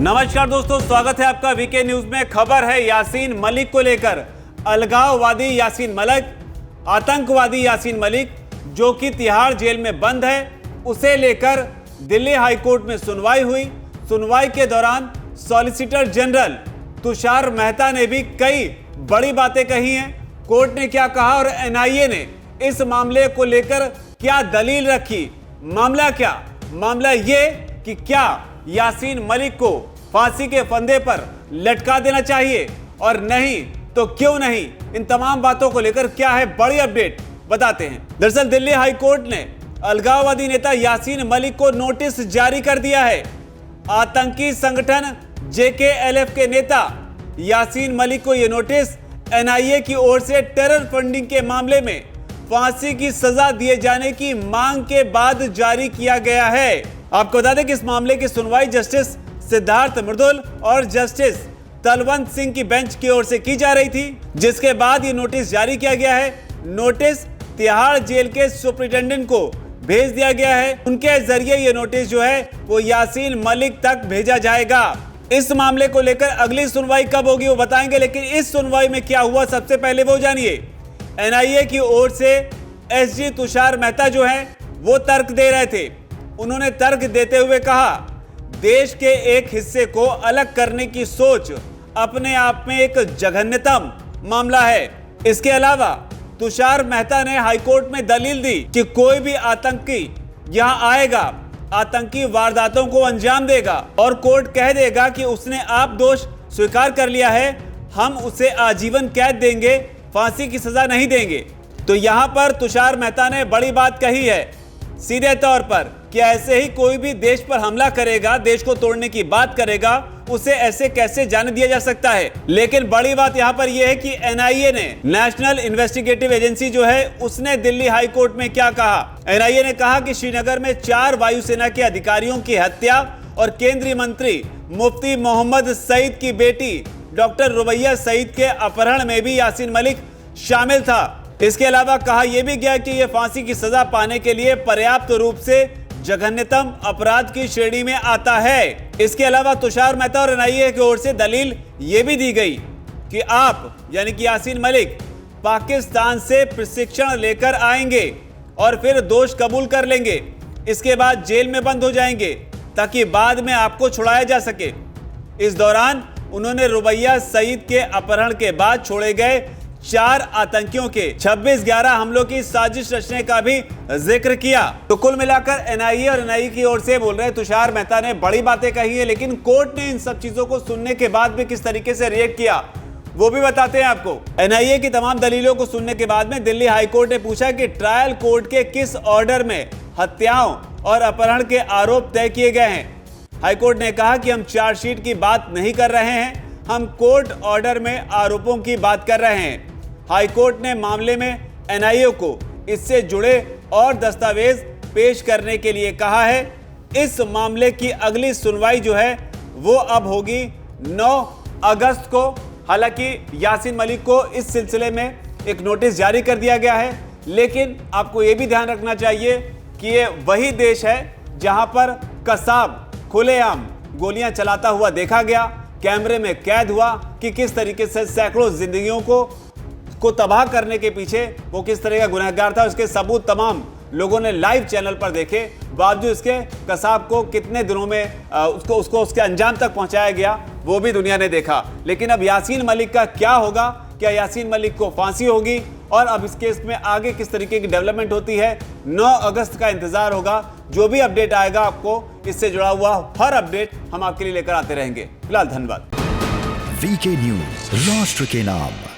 नमस्कार दोस्तों, स्वागत है आपका वीके न्यूज में। खबर है यासीन मलिक को लेकर। अलगाववादी यासीन मलिक, आतंकवादी यासीन मलिक जो कि तिहाड़ जेल में बंद है, उसे लेकर दिल्ली हाईकोर्ट में सुनवाई हुई। सुनवाई के दौरान सॉलिसिटर जनरल तुषार मेहता ने भी कई बड़ी बातें कही हैं। कोर्ट ने क्या कहा और एनआईए ने इस मामले को लेकर क्या दलील रखी। मामला क्या? मामला ये कि क्या यासीन मलिक को फांसी के फंदे पर लटका देना चाहिए और नहीं तो क्यों नहीं। इन तमाम बातों को लेकर क्या है बड़ी अपडेट, बताते हैं। दरअसल दिल्ली हाई कोर्ट ने अलगाववादी नेता यासीन मलिक को नोटिस जारी कर दिया है। आतंकी संगठन जेकेएलएफ के नेता यासीन मलिक को यह नोटिस एनआईए की ओर से टेरर फंडिंग के मामले में फांसी की सजा दिए जाने की मांग के बाद जारी किया गया है। आपको बता दें कि इस मामले की सुनवाई जस्टिस सिद्धार्थ मृदुल और जस्टिस तलवंत सिंह की बेंच की ओर से की जा रही थी, जिसके बाद ये नोटिस जारी किया गया है। नोटिस तिहाड़ जेल के सुपरिटेंडेंट को भेज दिया गया है। उनके जरिए ये नोटिस जो है वो यासीन मलिक तक भेजा जाएगा। इस मामले को लेकर अगली सुनवाई कब होगी वो बताएंगे, लेकिन इस सुनवाई में क्या हुआ सबसे पहले वो जानिए। एनआईए की ओर से एसजी तुषार मेहता जो है वो तर्क दे रहे थे। उन्होंने तर्क देते हुए कहा, देश के एक हिस्से को अलग करने की सोच अपने आप में एक जघन्यतम मामला है। इसके अलावा तुषार मेहता ने हाईकोर्ट में दलील दी कि कोई भी आतंकी यहां आएगा, आतंकी वारदातों को अंजाम देगा और कोर्ट कह देगा कि उसने आप दोष स्वीकार कर लिया है, हम उसे आजीवन कैद देंगे, फांसी की सजा नहीं देंगे। तो यहां पर तुषार मेहता ने बड़ी बात कही है सीधे तौर पर कि ऐसे ही कोई भी देश पर हमला करेगा, देश को तोड़ने की बात करेगा, उसे ऐसे कैसे जाने दिया जा सकता है। लेकिन बड़ी बात यहां पर यह है कि एनआईए ने, नेशनल इन्वेस्टिगेटिव एजेंसी जो है, उसने दिल्ली हाई कोर्ट में क्या कहा। एनआईए ने कहा कि श्रीनगर में 4 वायुसेना के अधिकारियों की हत्या और केंद्रीय मंत्री मुफ्ती मोहम्मद सईद की बेटी डॉक्टर रुबैया सईद के अपहरण में भी यासीन मलिक शामिल था। इसके अलावा कहा यह भी गया कि यह फांसी की सजा पाने के लिए पर्याप्त रूप से जघन्यतम अपराध की श्रेणी में आता है। इसके अलावा तुषार मेहता और एनआईए की ओर से दलील यह भी दी गई कि आप यानी कि यासीन मलिक पाकिस्तान से प्रशिक्षण लेकर आएंगे और फिर दोष कबूल कर लेंगे, इसके बाद जेल में बंद हो जाएंगे ताकि बाद में आपको छुड़ाया जा सके। इस दौरान उन्होंने रुबैया सईद के अपहरण के बाद छोड़े गए 4 आतंकियों के 26/11 हमलों की साजिश रचने का भी जिक्र किया। तो कुल मिलाकर एनआईए और एनआईए की ओर से बोल रहे तुषार मेहता ने बड़ी बातें कही है, लेकिन कोर्ट ने इन सब चीजों को सुनने के बाद भी किस तरीके से रिएक्ट किया वो भी बताते हैं आपको। एनआईए की तमाम दलीलों को सुनने के बाद में दिल्ली हाईकोर्ट ने पूछा कि ट्रायल कोर्ट के किस ऑर्डर में हत्याओं और अपहरण के आरोप तय किए गए हैं। हाईकोर्ट ने कहा कि हम चार्जशीट की बात नहीं कर रहे हैं, हम कोर्ट ऑर्डर में आरोपों की बात कर रहे हैं। हाईकोर्ट ने मामले में एनआईए को इससे जुड़े और दस्तावेज पेश करने के लिए कहा है। इस मामले की अगली सुनवाई जो है वो अब होगी 9 अगस्त को। हालांकि यासीन मलिक को इस सिलसिले में एक नोटिस जारी कर दिया गया है, लेकिन आपको ये भी ध्यान रखना चाहिए कि ये वही देश है जहां पर कसाब खुलेआम गोलियां चलाता हुआ देखा गया, कैमरे में कैद हुआ कि किस तरीके से सैकड़ों जिंदगियों को तबाह करने के पीछे वो किस तरह का गुनहगार था। उसके सबूत तमाम लोगों ने लाइव चैनल पर देखे, बावजूद इसके कसाब को कितने दिनों में उसको उसके अंजाम तक पहुंचाया गया वो भी दुनिया ने देखा। लेकिन अब यासीन मलिक का क्या होगा? क्या यासीन मलिक को फांसी होगी? और अब इस केस में आगे किस तरीके की डेवलपमेंट होती है, 9 अगस्त का इंतजार होगा। जो भी अपडेट आएगा आपको इससे जुड़ा हुआ हर अपडेट हम आपके लिए लेकर आते रहेंगे। फिलहाल धन्यवाद। वीके न्यूज, राष्ट्र के नाम।